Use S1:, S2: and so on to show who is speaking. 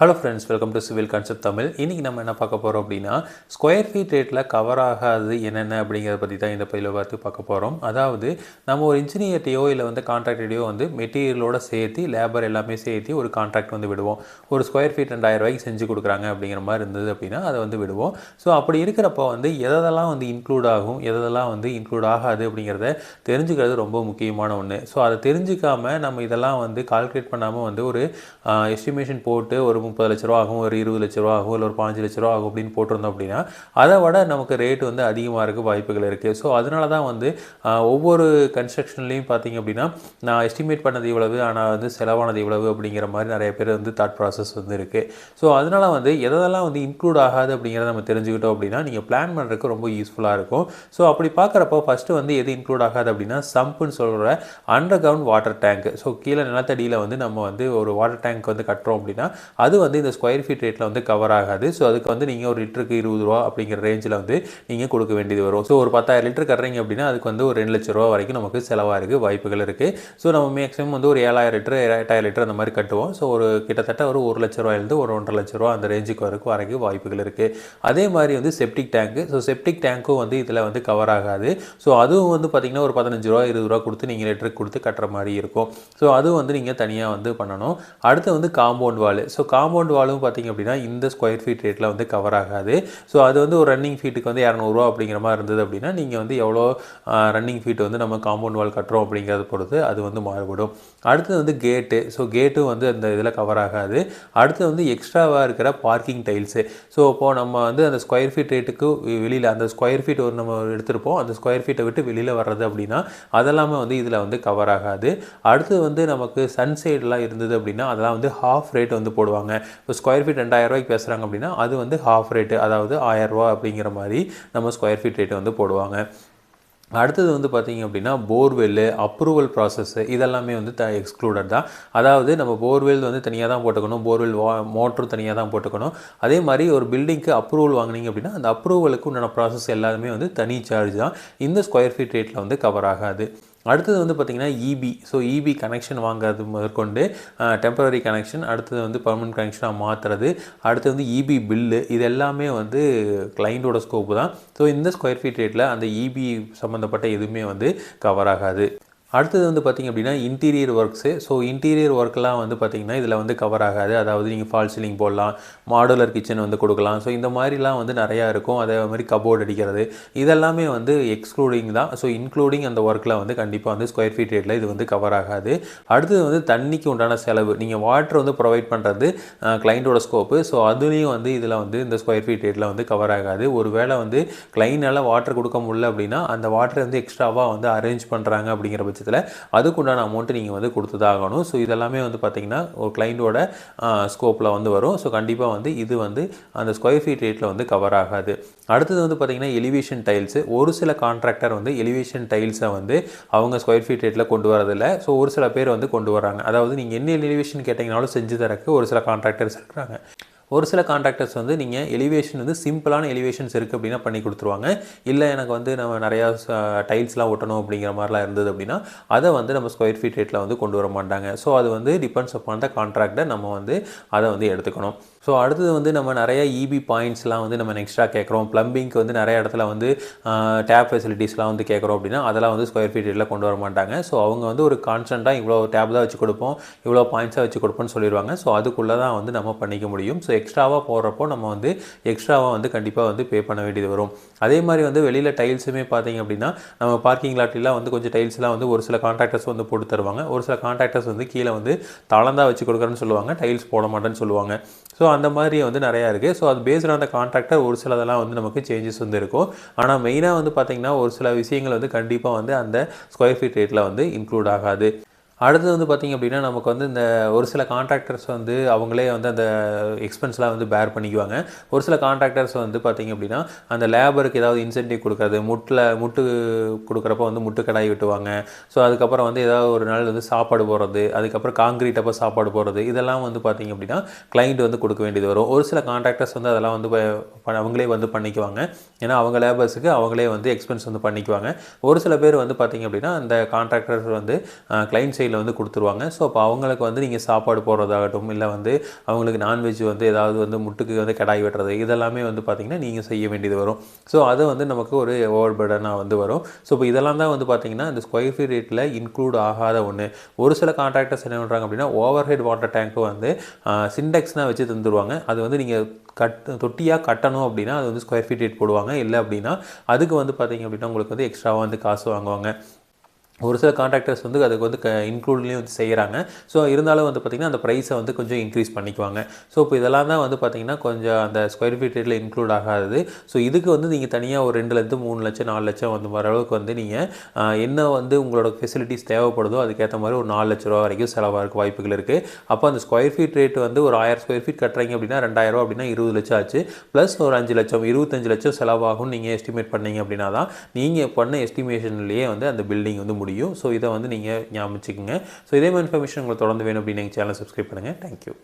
S1: Hello friends, welcome to civil concept Tamil. இன்றைக்கி நம்ம என்ன பார்க்க போகிறோம் அப்படின்னா, ஸ்கொயர் ஃபீட் ரேட்டில் கவர் ஆகாது என்னென்ன அப்படிங்கிறத பற்றி தான் இந்த பதிவில் பார்க்க போகிறோம். அதாவது நம்ம ஒரு இன்ஜினியர்ட்டையோ இல்லை கான்ட்ராக்டரையோ மெட்டீரியலோடு சேர்த்து லேபர் எல்லாமே சேர்த்து ஒரு கான்ட்ராக்ட் விடுவோம். ஒரு ஸ்கொயர் ஃபீட் 2000 ரூபாய்க்கு செஞ்சு கொடுக்குறாங்க அப்படிங்கிற மாதிரி இருந்தது அப்படின்னா அதை விடுவோம். ஸோ அப்படி இருக்கிறப்போ எதெல்லாம் இன்க்ளூட் ஆகும், எதெல்லாம் இன்க்ளூட் ஆகாது அப்படிங்கிறத தெரிஞ்சுக்கிறது ரொம்ப முக்கியமான ஒன்று. ஸோ அதை தெரிஞ்சுக்காமல் நம்ம இதெல்லாம் கால்குலேட் பண்ணாமல் ஒரு எஸ்டிமேஷன் போட்டு ஒரு 30 லட்ச ரூபா ஆகும், ஒரு 20 லட்ச ரூபா ஆகும், இல்லை ஒரு 15 லட்ச ரூபா ஆகும் அப்படின்னு போட்டிருந்தோம் அப்படின்னா அதை விட நமக்கு ரேட் அதிகமாக இருக்க வாய்ப்புகள் இருக்குது. ஸோ அதனால தான் ஒவ்வொரு கன்ஸ்ட்ரக்ஷன்லேயும் பார்த்திங்க அப்படின்னா நான் எஸ்டிமேட் பண்ணது இவ்வளவு, ஆனால் செலவானது இவ்வளவு அப்படிங்கிற மாதிரி நிறைய பேர் தாட் ப்ராசஸ் இருக்குது. ஸோ அதனால் எதெல்லாம் இன்க்ளூட் ஆகாது அப்படிங்கிறத நம்ம தெரிஞ்சுக்கிட்டோம் அப்படின்னா நீங்கள் பிளான் பண்ணுறதுக்கு ரொம்ப யூஸ்ஃபுல்லாக இருக்கும். ஸோ அப்படி பார்க்குறப்போ ஃபஸ்ட்டு எது இன்க்ளூட் ஆகாது அப்படின்னா சம்புன்னு சொல்கிற under ground water tank. So கீழே நிலத்தடியில் நம்ம ஒரு வாட்டர் டேங்க் கட்டுறோம் அப்படின்னா அது இந்த ஸ்கொயர் ஃபீட் ரேட்டில் கவர் ஆகாது. ஸோ அதுக்கு நீங்கள் ஒரு லிட்டருக்கு 20 ரூபா அப்படிங்கிற ரேஞ்சில் நீங்கள் கொடுக்க வேண்டியது வரும். ஸோ ஒரு 10,000 லிட்டர் கட்டுறீங்க அப்படின்னா அதுக்கு ஒரு 2 லட்ச ரூபா வரைக்கும் நமக்கு செலவாக இருக்குது, வாய்ப்புகள் இருக்குது. ஸோ நம்ம மேக்ஸிமம் ஒரு 7,000 லிட்டர் 8,000 லிட்டர் அந்த மாதிரி கட்டுவோம். ஸோ ஒரு கிட்டத்தட்ட ஒரு 1 லட்ச ரூபாயிலிருந்து ஒரு 1.5 லட்ச ரூபா அந்த ரேஞ்சுக்கு வரைக்கும் வாய்ப்புகள் இருக்குது. அதே மாதிரி செப்டிக் டேங்க்கு. ஸோ செப்டிக் டேங்க்கும் இதில் கவர் ஆகாது. ஸோ அதுவும் பார்த்திங்கன்னா ஒரு 15 ரூபா 20 ரூபா கொடுத்து நீங்கள் லிட்டருக்கு கொடுத்து கட்டுற மாதிரி இருக்கும். ஸோ அதுவும் நீங்கள் தனியாக பண்ணணும். அடுத்து காம்பவுண்ட் வால். ஸோ காம்பவுண்ட் வாலும் பார்த்திங்க அப்படின்னா இந்த ஸ்கொயர் ஃபீட் ரேட்டில் கவர் ஆகாது. ஸோ அது ஒரு ரன்னிங் ஃபீட்டுக்கு 200 ரூபா அப்படிங்கிற மாதிரி இருந்தது அப்படின்னா நீங்கள் எவ்வளோ ரன்னிங் ஃபீட் நம்ம காம்பவுண்ட் வால் கட்டுறோம் அப்படிங்கிறத பொறுத்து அது மாறுபடும். அடுத்து கேட்டு. ஸோ கேட்டும் அந்த இதில் கவர் ஆகாது. அடுத்து எக்ஸ்ட்ராவாக இருக்கிற பார்க்கிங் டைல்ஸு. ஸோ இப்போது நம்ம அந்த ஸ்கொயர் ஃபீட் ரேட்டுக்கு வெளியில் அந்த ஸ்கொயர் ஃபீட் நம்ம எடுத்திருப்போம், அந்த ஸ்கொயர் ஃபீட்டை விட்டு வெளியில் வர்றது அப்படின்னா அதெல்லாமே இதில் கவர் ஆகாது. அடுத்து நமக்கு சன்சைடெலாம் இருந்தது அப்படின்னா அதெல்லாம் ஹாஃப் ரேட் போடுவாங்க. இப்போ ஸ்கொயர் ஃபீட் 2000 ரூபாய்க்கு பேசுகிறாங்க அப்படின்னா அது ஹாஃப் ரேட்டு, அதாவது 1000 ரூபா அப்படிங்கிற மாதிரி நம்ம ஸ்கொயர் ஃபீட் ரேட்டு போடுவாங்க. அடுத்தது பார்த்திங்க அப்படின்னா போர்வெல்லு, அப்ரூவல் ப்ராசஸ்ஸு இதெல்லாமே எக்ஸ்க்ளூடட் தான். அதாவது நம்ம போர்வெல் தனியாக தான் போட்டுக்கணும், போர்வெல் மோட்டரும் தனியாக தான் போட்டுக்கணும். அதே மாதிரி ஒரு பில்டிங்க்கு அப்ரூவல் வாங்கினீங்க அப்படின்னா அந்த அப்ரூவலுக்கு உண்டான ப்ராசஸ் எல்லாமே தனி சார்ஜ் தான். இந்த ஸ்கொயர் ஃபீட் ரேட்டில் கவர் ஆகாது. அடுத்தது பார்த்திங்கன்னா இபி. ஸோ இபி கனெக்ஷன் வாங்கிறது முதற்கொண்டு டெம்பரரி கனெக்ஷன், அடுத்தது பெர்மனன்ட் கனெக்ஷனாக மாற்றுறது, அடுத்து இபி பில்லு, இது எல்லாமே கிளைண்டோட ஸ்கோப்பு தான். ஸோ இந்த ஸ்கொயர் ஃபீட் ரேட்டில் அந்த இபி சம்மந்தப்பட்ட எதுவுமே கவர் ஆகாது. அடுத்தது பார்த்திங்க அப்படின்னா இன்டீரியர் ஒர்க்ஸு. ஸோ இன்டீரியர் ஒர்க்கெலாம் பார்த்திங்கன்னா இதில் கவர் ஆகாது. அதாவது நீங்கள் ஃபால் சீலிங் போடலாம், மாடுலர் கிச்சன் கொடுக்கலாம். ஸோ இந்த மாதிரிலாம் நிறையா இருக்கும். அதே மாதிரி கபோர்டு அடிக்கிறது இதெல்லாமே எக்ஸ்க்ளூடிங் தான். ஸோ இன்க்ளூடிங் அந்த ஒர்க்கில் கண்டிப்பாக ஸ்கொயர் ஃபீட் ரேட்டில் இது கவர் ஆகாது. அடுத்தது தண்ணிக்கு உண்டான செலவு. நீங்கள் வாட்டர் ப்ரொவைட் பண்ணுறது கிளைண்டோட ஸ்கோப்பு. ஸோ அதுலேயும் இதில் இந்த ஸ்கொயர் ஃபீட் ரேட்டில் கவர் ஆகாது. ஒரு வேளை கிளைண்டால் வாட்டர் கொடுக்க முடியல அப்படின்னா அந்த வாட்டரை எக்ஸ்ட்ராவாக அரேஞ்ச் பண்ணுறாங்க அப்படிங்கிற பட்சத்தில் அதுக்குண்டான அமௌண்ட்டு நீங்கள் கொடுத்து தான் ஆகணும். ஸோ இதெல்லாமே பார்த்திங்கன்னா ஒரு கிளைண்டோட ஸ்கோப்பில் வரும். ஸோ கண்டிப்பாக இது அந்த ஸ்கொயர் ஃபீட் ரேட்டில் கவர் ஆகாது. அடுத்தது பார்த்திங்கன்னா எலிவேஷன் டைல்ஸு. ஒரு சில கான்ட்ராக்டர் எலிவேஷன் டைல்ஸை அவங்க ஸ்கொயர் ஃபீட் ரேட்டில் கொண்டு வரதில்லை. ஸோ ஒரு சில பேர் கொண்டு வராங்க. அதாவது நீங்கள் என்ன எலிவேஷன் கேட்டிங்கனாலும் செஞ்சு தரக்கு ஒரு சில கான்ட்ராக்டர்ஸ் இருக்கிறாங்க. ஒரு சில கான்ட்ராக்டர்ஸ் நீங்கள் எலிவேஷன் சிம்பிளான எலிவேஷன்ஸ் இருக்குது அப்படின்னா பண்ணி கொடுத்துருவாங்க. இல்லை எனக்கு நம்ம நிறையா டைல்ஸ்லாம் ஒட்டணும் அப்படிங்கிற மாதிரிலாம் இருந்தது அப்படின்னா அதை நம்ம ஸ்கொயர் ஃபீட் ரேட்டில் கொண்டு வர மாட்டாங்க. ஸோ அது டிபெண்ட்ஸ் அப்பான் த கான்ட்ராக்டர். நம்ம அதை எடுத்துக்கணும். ஸோ அடுத்தது நம்ம நிறையா இபி பாயிண்ட்ஸ்லாம் நம்ம எக்ஸ்ட்ரா கேட்குறோம். ப்ளம்பிங்க்கு நிறைய இடத்துல டேப் ஃபெசிலிட்டிஸ்லாம் கேட்குறோம் அப்படின்னா அதெல்லாம் ஸ்கொயர் ஃபீட் ரேட்டில் கொண்டு வர மாட்டாங்க. ஸோ அவங்க ஒரு கான்ஸ்டண்ட்டாக இவ்வளோ டேப் தான் வச்சு கொடுப்போம், இவ்வளோ பாயிண்ட்ஸாக வச்சு கொடுப்போம்னு சொல்லிடுவாங்க. ஸோ அதுக்குள்ளே தான் நம்ம பண்ணிக்க முடியும். ஸோ எக்ஸ்ட்ராவாக போடுறப்போ நம்ம எக்ஸ்ட்ராவாக கண்டிப்பாக பே பண்ண வேண்டியது வரும். அதே மாதிரி வெளியில் டைல்ஸுமே பார்த்திங்க அப்படின்னா நம்ம பார்க்கிங் லாட்டிலாம் கொஞ்சம் டைல்ஸ்லாம் ஒரு சில கான்ட்ராக்டர்ஸ் போட்டு தருவாங்க. ஒரு சில கான்ட்ராக்டர்ஸ் கீழே தளந்தா வச்சு கொடுக்குறேன்னு சொல்லுவாங்க, டைல்ஸ் போட மாட்டேன்னு சொல்லுவாங்க. ஸோ அந்த மாதிரி நிறையா இருக்குது. ஸோ அது பேஸ்ட் ஆன் த கான்ட்ராக்டர் ஒரு சிலதெல்லாம் நமக்கு சேஞ்சஸ் இருக்கும். ஆனால் மெயினாக பார்த்திங்கன்னா ஒரு சில விஷயங்கள் கண்டிப்பாக அந்த ஸ்கொயர் ஃபீட் ரேட்டில் இன்க்ளூட் ஆகாது. அடுத்தது பார்த்திங்க அப்படின்னா நமக்கு இந்த ஒரு சில கான்ட்ராக்டர்ஸ் அவங்களே அந்த எக்ஸ்பென்ஸ்லாம் பேர் பண்ணிக்குவாங்க. ஒரு சில கான்ட்ராக்டர்ஸ் பார்த்திங்க அப்படின்னா அந்த லேபருக்கு ஏதாவது இன்சென்டிவ் கொடுக்குறது, முட்டு கொடுக்குறப்ப முட்டு கடாய் வெட்டுவாங்க. ஸோ அதுக்கப்புறம் ஏதாவது ஒரு நாள் சாப்பாடு போடுறது, அதுக்கப்புறம் காங்கிரீட் அப்போ சாப்பாடு போடுறது, இதெல்லாம் பார்த்திங்க அப்படின்னா கிளைண்ட் கொடுக்க வேண்டியது வரும். ஒரு சில கான்ட்ராக்டர்ஸ் அதெல்லாம் அவங்களே பண்ணிக்குவாங்க. ஏன்னா அவங்க லேபர்ஸுக்கு அவங்களே எக்ஸ்பென்ஸ் பண்ணிக்குவாங்க. ஒரு சில பேர் பார்த்திங்க அப்படின்னா அந்த கான்ட்ராக்டர்ஸ் கிளைண்ட் சைடு சைடில் வந்து கொடுத்துருவாங்க. ஸோ அப்போ அவங்களுக்கு வந்து நீங்கள் சாப்பாடு போடுறதாகட்டும், இல்லை வந்து அவங்களுக்கு நான்வெஜ் வந்து ஏதாவது வந்து முட்டுக்கு வந்து கடாய் வெட்டுறது, இதெல்லாமே வந்து பார்த்திங்கன்னா நீங்கள் செய்ய வேண்டியது வரும். ஸோ அது வந்து நமக்கு ஒரு ஓவர் பர்டனாக வந்து வரும். ஸோ இப்போ இதெல்லாம் தான் வந்து பார்த்திங்கன்னா இந்த ஸ்கொயர் ஃபீட் ரேட்டில் இன்க்ளூட் ஆகாத ஒன்று. ஒரு சில கான்ட்ராக்டர்ஸ் என்ன பண்ணுறாங்க அப்படின்னா ஓவர் ஹெட் வாட்டர் டேங்க்கு வந்து சின்டெக்ஸ்னால் வச்சு தந்துடுவாங்க. அது வந்து நீங்கள் தொட்டியாக கட்டணும் அப்படின்னா அது வந்து ஸ்கொயர் ஃபீட் ரேட் போடுவாங்க. இல்லை அப்படின்னா அதுக்கு வந்து பார்த்திங்க அப்படின்னா உங்களுக்கு வந்து எக்ஸ்ட்ராவாக வந்து காசு வாங்குவாங்க. ஒரு சில கான்ட்ராக்டர்ஸ் வந்து அதுக்கு வந்து இன்க்ளூட்லேயும் வந்து செய்கிறாங்க. ஸோ இருந்தாலும் வந்து பார்த்திங்கன்னா அந்த ப்ரைஸை வந்து கொஞ்சம் இன்க்ரீஸ் பண்ணிக்குவாங்க. ஸோ இப்போ இதெல்லாம் தான் வந்து பார்த்திங்கன்னா கொஞ்சம் அந்த ஸ்கொயர் ஃபீட் ரேட்டில் இன்க்ளூட் ஆகாது. ஸோ இதுக்கு வந்து நீங்கள் தனியாக ஒரு 2,00,000 3,00,000 4,00,000 வந்து வர அளவுக்கு வந்து நீங்கள் என்ன வந்து உங்களோட ஃபெசிலிட்டிஸ் தேவைப்படுதோ அதுக்கேற்ற மாதிரி ஒரு 4,00,000 ரூபா வரைக்கும் செலவாக வாய்ப்புகள் இருக்குது. அப்போ அந்த ஸ்கொயர் ஃபீட் ரேட் வந்து ஒரு 1000 ஸ்கொயர் ஃபீட் கட்டுறீங்க அப்படின்னா 2,000 அப்படின்னா 20,00,000 ஆச்சு. ப்ளஸ் ஒரு 5,00,000 25,00,000 செலவாகும் நீங்கள் எஸ்டிமேட் பண்ணீங்க அப்படின்னா தான் நீங்கள் பண்ண எஸ்டிமேஷன்லேயே வந்து அந்த பில்டிங் வந்து முடியும். ஸோ இதை வந்து நீங்கள் ஞாபகம் வச்சுக்கோங்க. ஸோ இதே மாதிரி இன்ஃபர்மேஷன் உங்களுக்கு தொடர்ந்து வேணும் அப்படின்னு எங்கள் சேனலை சப்ஸ்கிரைப் பண்ணுங்கள். தேங்க்யூ.